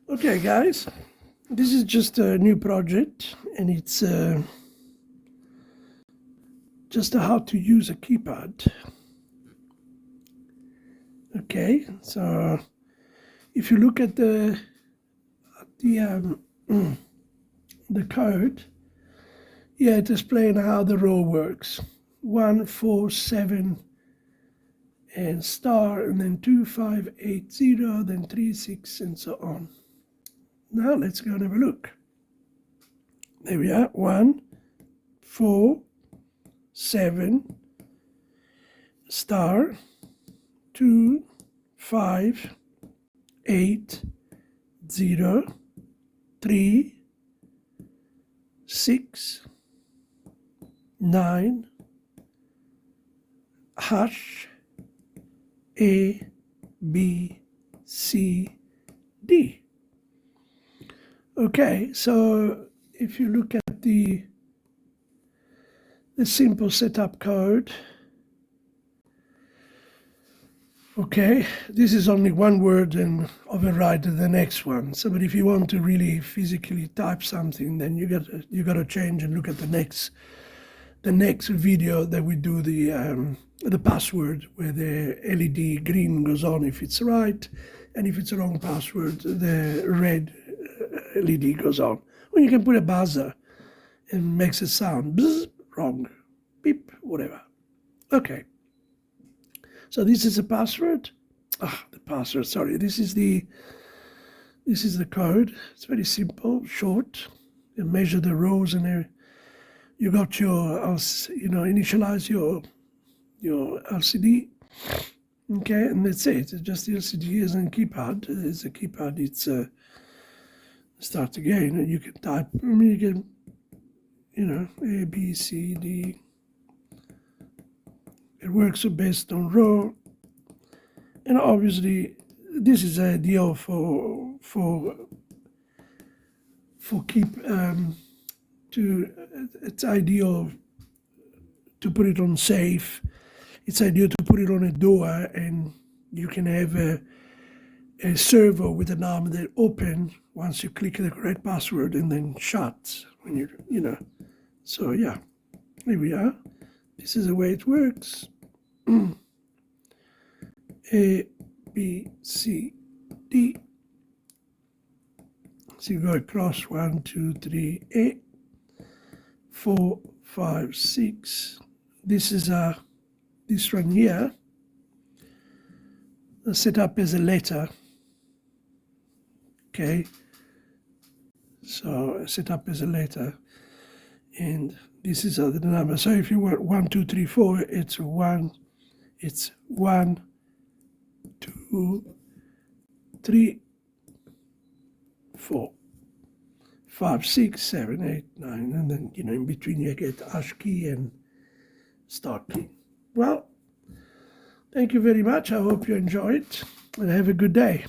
Okay guys, this is just a new project and it's just how to use a keypad. Okay, so if you look at the code, yeah, it explains how the row works. 1, 4, 7 and star, and then 2, 5, 8, 0, then 3, 6 and so on. Now let's go and have a look. There we are. 1, 4, 7, star, 2, 5, 8, 0, 3, 6, 9, hash, A, B, C, D. Okay, so if you look at the simple setup code, okay, this is only one word and override the next one. So, but if you want to really physically type something, then you got to change and look at the next video that we do the password, where the LED green goes on if it's right, and if it's a wrong password, the red LED goes on. Or you can put a buzzer and makes a sound, bzz, wrong, beep, whatever. Okay. So this is a password. The password, sorry. This is the code. It's very simple, short. You measure the rows and you got your, initialize your LCD. Okay, and that's it. It's just the LCD as a keypad. It's a keypad. It's start again, and you can type. I mean, you can, A, B, C, D. It works based on row, and obviously this is ideal for it's ideal to put it on safe. It's ideal to put it on a door, and you can have a servo with an arm that open once you click the correct password and then shuts when you. So yeah, here we are. This is the way it works. A, B, C, D. So you go across 1, 2, 3, A, 4, 5, 6. This is this one here. Set up as a letter. Okay. So set up as a letter, and this is the number. So if you want 1, 2, 3, 4, it's 1. It's 1, 2, 3, 4, 5, 6, 7, 8, 9, and then in between you get hash key and start key. Well, thank you very much. I hope you enjoyed and have a good day.